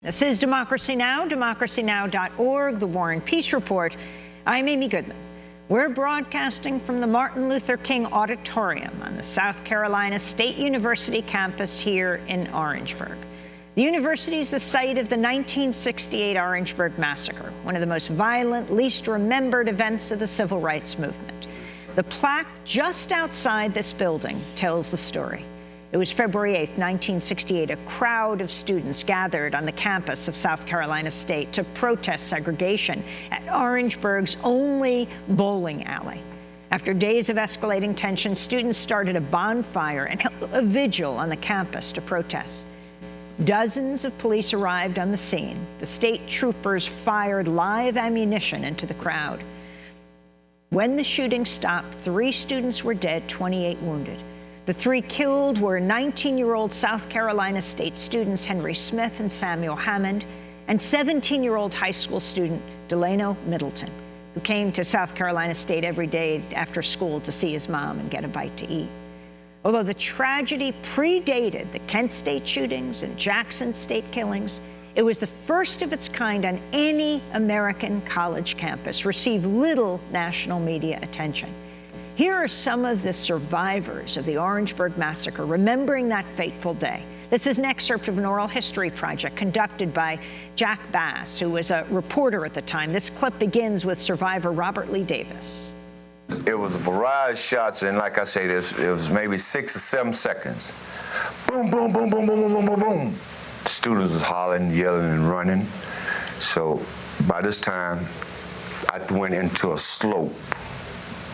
This is Democracy Now!, democracynow.org, The War and Peace Report. I'm Amy Goodman. We're broadcasting from the Martin Luther King Auditorium on the South Carolina State University campus here in Orangeburg. The university is the site of the 1968 Orangeburg Massacre, one of the most violent, least remembered events of the civil rights movement. The plaque just outside this building tells the story. It was February 8, 1968. A crowd of students gathered on the campus of South Carolina State to protest segregation at Orangeburg's only bowling alley. After days of escalating tension, students started a bonfire and held a vigil on the campus to protest. Dozens of police arrived on the scene. The state troopers fired live ammunition into the crowd. When the shooting stopped, 3 students were dead, 28 wounded. The 3 killed were 19-year-old South Carolina State students Henry Smith and Samuel Hammond, and 17-year-old high school student Delano Middleton, who came to South Carolina State every day after school to see his mom and get a bite to eat. Although the tragedy predated the Kent State shootings and Jackson State killings, it was the first of its kind on any American college campus, received little national media attention. Here are some of the survivors of the Orangeburg Massacre remembering that fateful day. This is an excerpt of an oral history project conducted by Jack Bass, who was a reporter at the time. This clip begins with survivor Robert Lee Davis. It was a barrage of shots, and like I said, it was maybe 6 or 7 seconds. Boom, boom, boom, boom, boom, boom, boom, boom, boom. The students was hollering, yelling, and running. So by this time, I went into a slope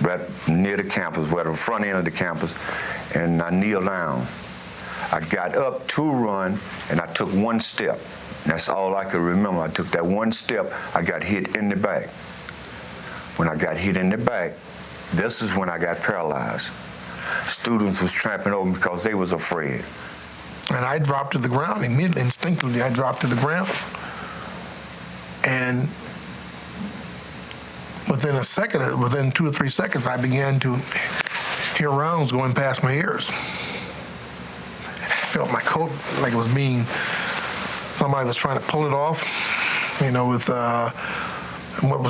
right near the campus, where the front end of the campus, and I kneeled down. I got up to run, and I took 1 step. That's all I could remember. I took that 1 step, I got hit in the back. When I got hit in the back, this is when I got paralyzed. Students was tramping over me because they was afraid. And I dropped to the ground immediately, instinctively. I dropped to the ground. And within 2 or 3 seconds, I began to hear rounds going past my ears. I felt my coat like it was somebody was trying to pull it off, with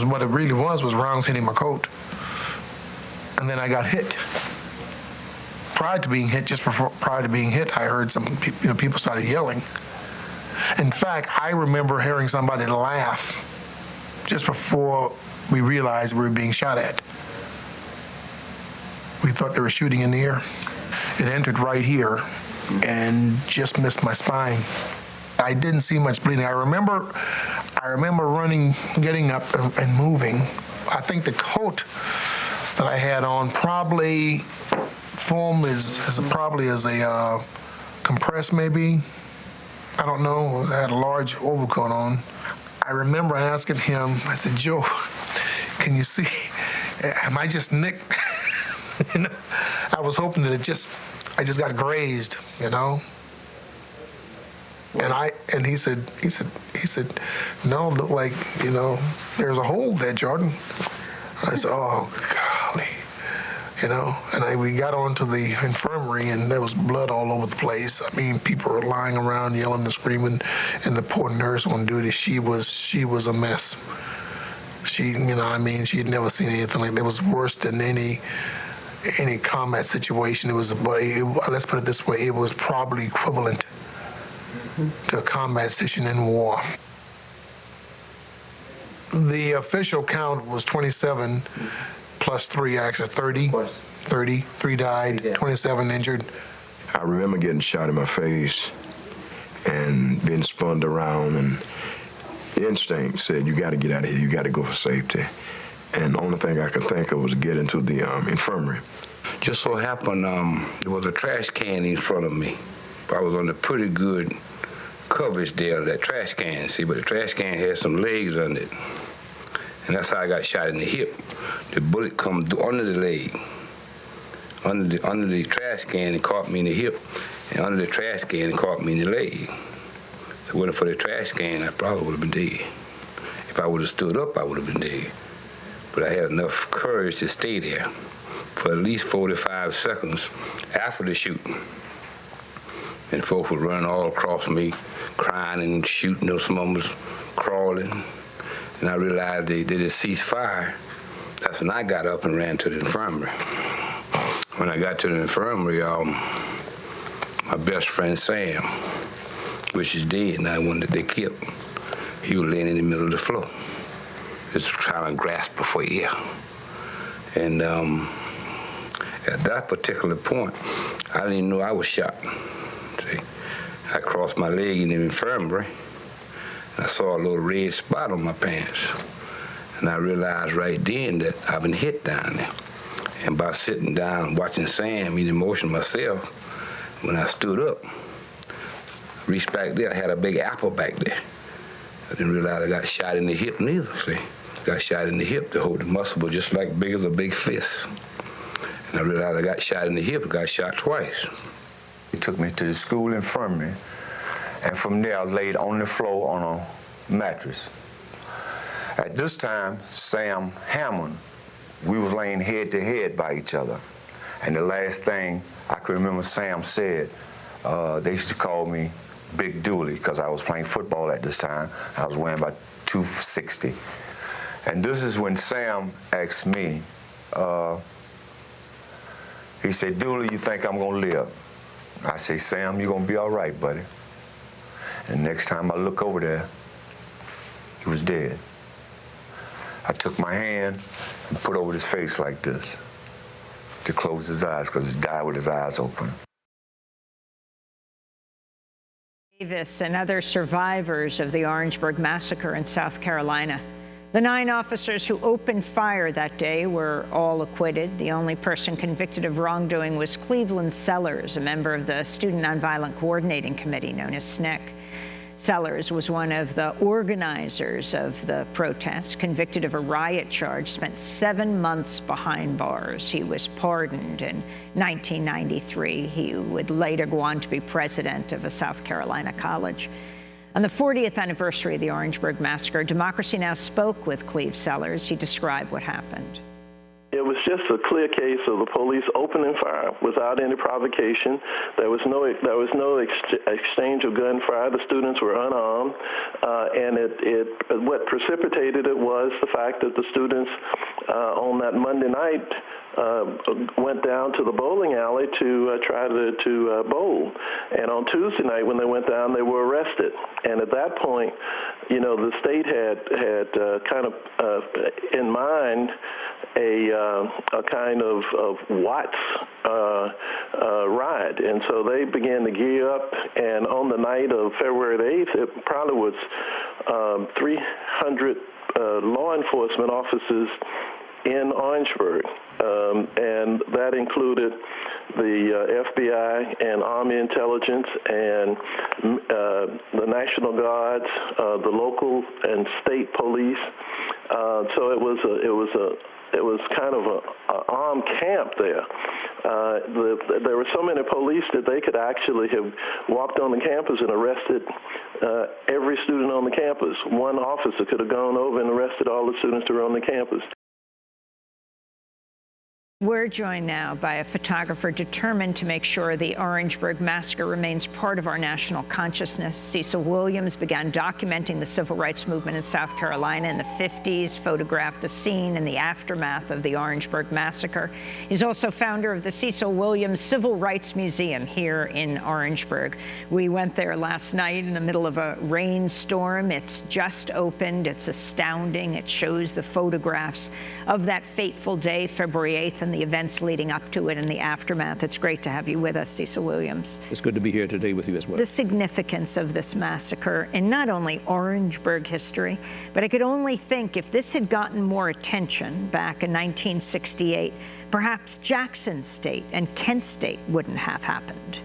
what it really was rounds hitting my coat. And then I got hit. Prior to being hit, I heard some people started yelling. In fact, I remember hearing somebody laugh just before we realized we were being shot at. We thought they were shooting in the air. It entered right here and just missed my spine. I didn't see much bleeding. I remember running, getting up and moving. I think the coat that I had on probably formed as a compressed maybe. I don't know. I had a large overcoat on. I remember asking him, I said, "Joe, can you see? Am I just nicked?" I was hoping that I just got grazed, And he said, "No, look like, there's a hole there, Jordan." I said, "Oh, golly." And we got onto the infirmary, and there was blood all over the place. I mean, people were lying around, yelling and screaming, and the poor nurse on duty, she was a mess. She had never seen anything like that. It was worse than any combat situation. Let's put it this way, it was probably equivalent to a combat situation in war. The official count was 27 plus 3, actually 30. 30. 3 died, 27 injured. I remember getting shot in my face and being spun around, and the instinct said, "You got to get out of here. You got to go for safety." And the only thing I could think of was to get into the infirmary. Just so happened, there was a trash can in front of me. I was on a pretty good coverage there of that trash can, but the trash can had some legs under it. And that's how I got shot in the hip. The bullet come under the leg. Under the trash can, it caught me in the hip. And under the trash can, it caught me in the leg. So if it wasn't for the trash can, I probably would have been dead. If I would have stood up, I would have been dead. But I had enough courage to stay there for at least 45 seconds after the shooting. and folks were running all across me, crying and shooting. Some of them was crawling, and I realized they just ceased fire. That's when I got up and ran to the infirmary. When I got to the infirmary, my best friend Sam, which is dead now, the one that they killed, he was laying in the middle of the floor, just trying to grasp for air. And at that particular point, I didn't even know I was shot. See, I crossed my leg in the infirmary, and I saw a little red spot on my pants. And I realized right then that I've been hit down there. And by sitting down, watching Sam eat emotion myself, when I stood up, reached back there, I had a big apple back there. I didn't realize I got shot in the hip neither, see. Got shot in the hip. The whole muscle was just like big as a big fist. And I realized I got shot in the hip, I got shot twice. He took me to the school infirmary, and from there I laid on the floor on a mattress. At this time, Sam Hammond, we was laying head to head by each other. And the last thing I can remember Sam said, they used to call me Big Dooley because I was playing football at this time. I was weighing about 260. And this is when Sam asked me, he said, Dooley, you think I'm gonna live? I say, Sam, you're gonna be all right, buddy. And next time I look over there, he was dead. I took my hand and put over his face like this to close his eyes because he died with his eyes open. Davis and other survivors of the Orangeburg Massacre in South Carolina. The 9 officers who opened fire that day were all acquitted. The only person convicted of wrongdoing was Cleveland Sellers, a member of the Student Nonviolent Coordinating Committee, known as SNCC. Sellers was one of the organizers of the protests, convicted of a riot charge, spent 7 months behind bars. He was pardoned in 1993. He would later go on to be president of a South Carolina college. On the 40th anniversary of the Orangeburg Massacre, Democracy Now! Spoke with Cleve Sellers. He described what happened. It was just a clear case of the police opening fire without any provocation. There was no exchange of gunfire. The students were unarmed, and what precipitated it was the fact that the students on that Monday night went down to the bowling alley to try to bowl. And on Tuesday night, when they went down, they were arrested. And at that point, you know, the state had kind of in mind a kind of Watts ride. And so they began to gear up, and on the night of February the 8th, it probably was 300 law enforcement officers in Orangeburg, and that included the FBI and Army intelligence and the National Guards, the local and state police. So it was kind of an armed camp there. There were so many police that they could actually have walked on the campus and arrested every student on the campus. One officer could have gone over and arrested all the students that were on the campus. We're joined now by a photographer determined to make sure the Orangeburg Massacre remains part of our national consciousness. Cecil Williams began documenting the civil rights movement in South Carolina in the 50s, photographed the scene and the aftermath of the Orangeburg Massacre. He's also founder of the Cecil Williams Civil Rights Museum here in Orangeburg. We went there last night in the middle of a rainstorm. It's just opened. It's astounding. It shows the photographs of that fateful day, February 8th, and the events leading up to it and the aftermath. It's great to have you with us, Cecil Williams. It's good to be here today with you as well. The significance of this massacre in not only Orangeburg history, but I could only think if this had gotten more attention back in 1968, perhaps Jackson State and Kent State wouldn't have happened.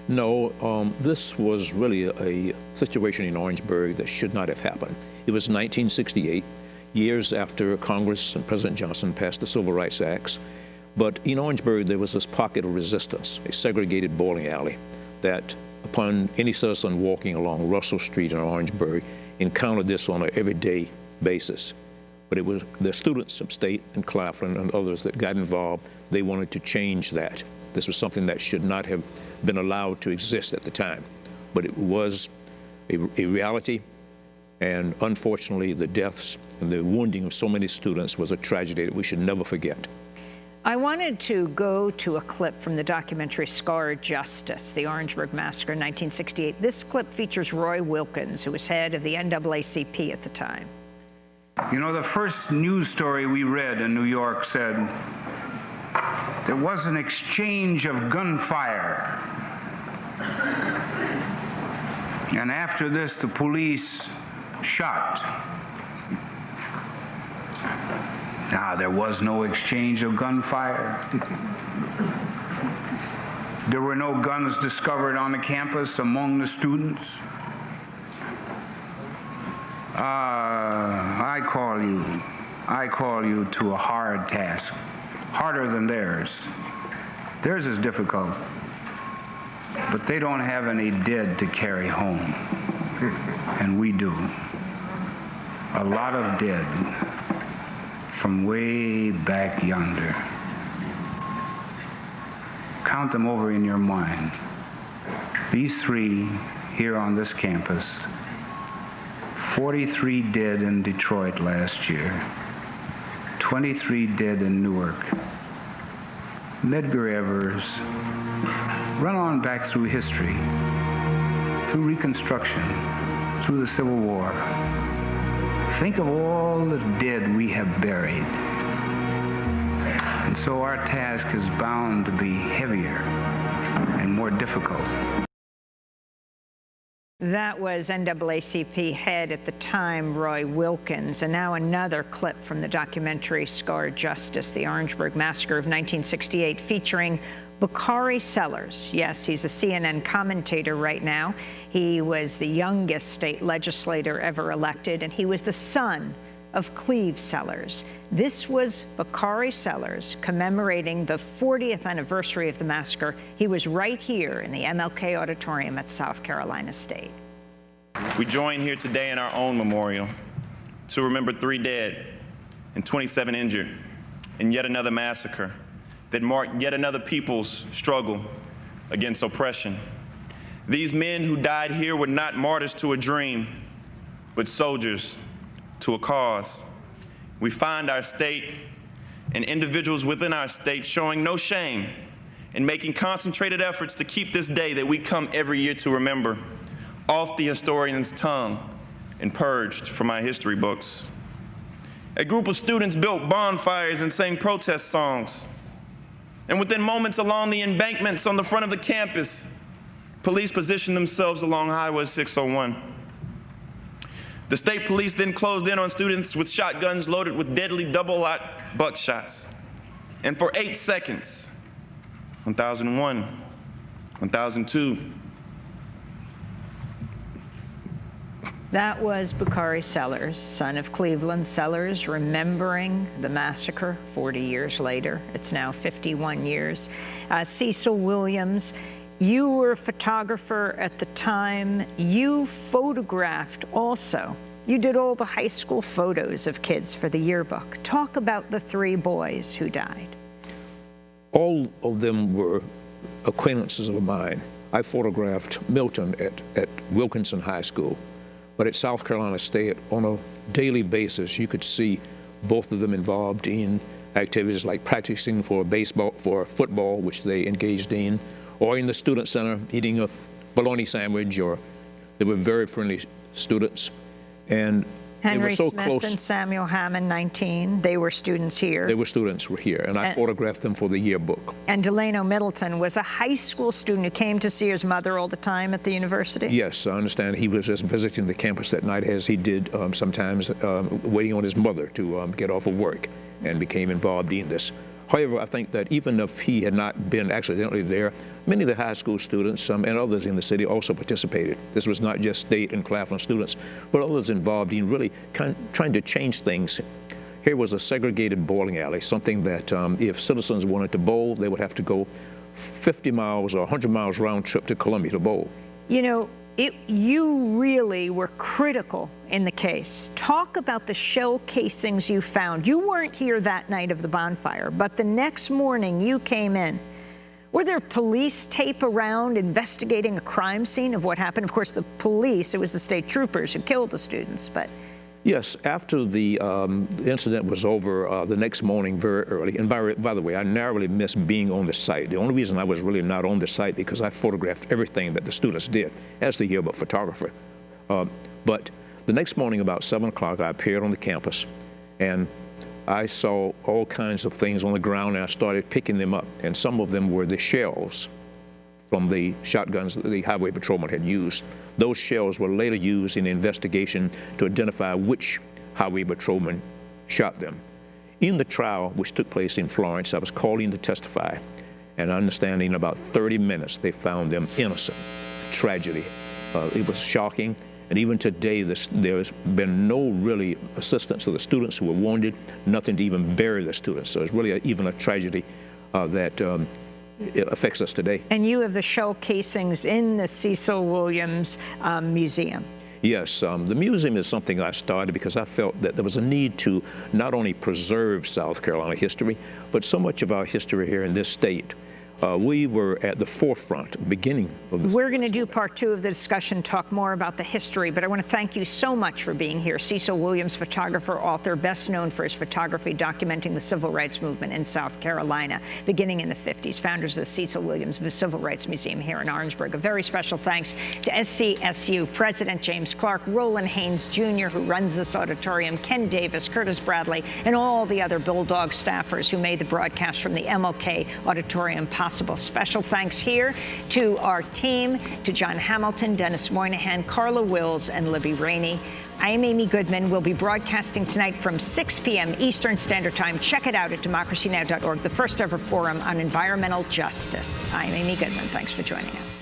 No, this was really a situation in Orangeburg that should not have happened. It was 1968, years after Congress and President Johnson passed the Civil Rights Acts. But in Orangeburg, there was this pocket of resistance, a segregated bowling alley, that upon any citizen walking along Russell Street in Orangeburg encountered this on an everyday basis. But it was the students from State and Claflin and others that got involved. They wanted to change that. This was something that should not have been allowed to exist at the time. But it was a reality, and unfortunately, the deaths and the wounding of so many students was a tragedy that we should never forget. I wanted to go to a clip from the documentary Scarred Justice, the Orangeburg Massacre in 1968. This clip features Roy Wilkins, who was head of the NAACP at the time. You know, the first news story we read in New York said there was an exchange of gunfire. And after this, the police shot. Now, there was no exchange of gunfire. There were no guns discovered on the campus among the students. I call you to a hard task, harder than theirs. Theirs is difficult, but they don't have any dead to carry home, and we do. A lot of dead from way back yonder. Count them over in your mind. These three here on this campus, 43 dead in Detroit last year, 23 dead in Newark. Medgar Evers, run on back through history, through Reconstruction, through the Civil War. Think of all the dead we have buried. And so our task is bound to be heavier and more difficult. That was NAACP head at the time, Roy Wilkins. And now another clip from the documentary Scarred Justice, the Orangeburg Massacre of 1968, featuring Bakari Sellers. Yes, he's a CNN commentator right now. He was the youngest state legislator ever elected, and he was the son of Cleve Sellers. This was Bakari Sellers commemorating the 40th anniversary of the massacre. He was right here in the MLK Auditorium at South Carolina State. We join here today in our own memorial to remember 3 dead and 27 injured in yet another massacre that marked yet another people's struggle against oppression. These men who died here were not martyrs to a dream, but soldiers to a cause. We find our state and individuals within our state showing no shame in making concentrated efforts to keep this day that we come every year to remember off the historian's tongue and purged from our history books. A group of students built bonfires and sang protest songs. And within moments along the embankments on the front of the campus, police positioned themselves along Highway 601. The state police then closed in on students with shotguns loaded with deadly double-aught buckshots. And for 8 seconds, 1001, 1002. That was Bakari Sellers, son of Cleveland Sellers, remembering the massacre 40 years later. It's now 51 years. Cecil Williams, you were a photographer at the time. You photographed also. You did all the high school photos of kids for the yearbook. Talk about the 3 boys who died. All of them were acquaintances of mine. I photographed Milton at Wilkinson High School. But at South Carolina State, on a daily basis, you could see both of them involved in activities like practicing for football, which they engaged in, or in the student center eating a bologna sandwich, or they were very friendly students. And Henry they were so Smith close. And Samuel Hammond, 19. They were students here. They were students here, and I photographed them for the yearbook. And Delano Middleton was a high school student who came to see his mother all the time at the university? Yes, I understand. He was just visiting the campus that night, as he did sometimes, waiting on his mother to get off of work, and became involved in this. However, I think that even if he had not been accidentally there, many of the high school students and others in the city also participated. This was not just state and Claflin students, but others involved in really trying to change things. Here was a segregated bowling alley, something that if citizens wanted to bowl, they would have to go 50 miles or 100 miles round trip to Columbia to bowl. You know, you really were critical in the case. Talk about the shell casings you found. You weren't here that night of the bonfire, but the next morning you came in Were there police tape around investigating a crime scene of what happened? Of course, the police, it was the state troopers who killed the students, but... Yes, after the incident was over the next morning very early, and by the way, I narrowly missed being on the site. The only reason I was really not on the site because I photographed everything that the students did as the yearbook photographer. But the next morning about 7 o'clock, I appeared on the campus, and I saw all kinds of things on the ground, and I started picking them up, and some of them were the shells from the shotguns that the highway patrolman had used. Those shells were later used in the investigation to identify which highway patrolman shot them. In the trial, which took place in Florence, I was called in to testify, and understanding in about 30 minutes, they found them innocent. Tragedy. It was shocking, and even today, there has been no really assistance to the students who were wounded, nothing to even bury the students. So it's really even a tragedy that it affects us today. And you have the shell casings in the Cecil Williams Museum. Yes, the museum is something I started because I felt that there was a need to not only preserve South Carolina history, but so much of our history here in this state. We were at the forefront, beginning of this. We're going to do part 2 of the discussion, talk more about the history, but I want to thank you so much for being here. Cecil Williams, photographer, author, best known for his photography documenting the civil rights movement in South Carolina, beginning in the 50s, founders of the Cecil Williams Civil Rights Museum here in Orangeburg. A very special thanks to SCSU President James Clark, Roland Haynes Jr., who runs this auditorium, Ken Davis, Curtis Bradley, and all the other Bulldog staffers who made the broadcast from the MLK Auditorium possible. Special thanks here to our team, to John Hamilton, Dennis Moynihan, Carla Wills, and Libby Rainey. I am Amy Goodman. We'll be broadcasting tonight from 6 p.m. Eastern Standard Time. Check it out at democracynow.org, the first ever forum on environmental justice. I'm Amy Goodman. Thanks for joining us.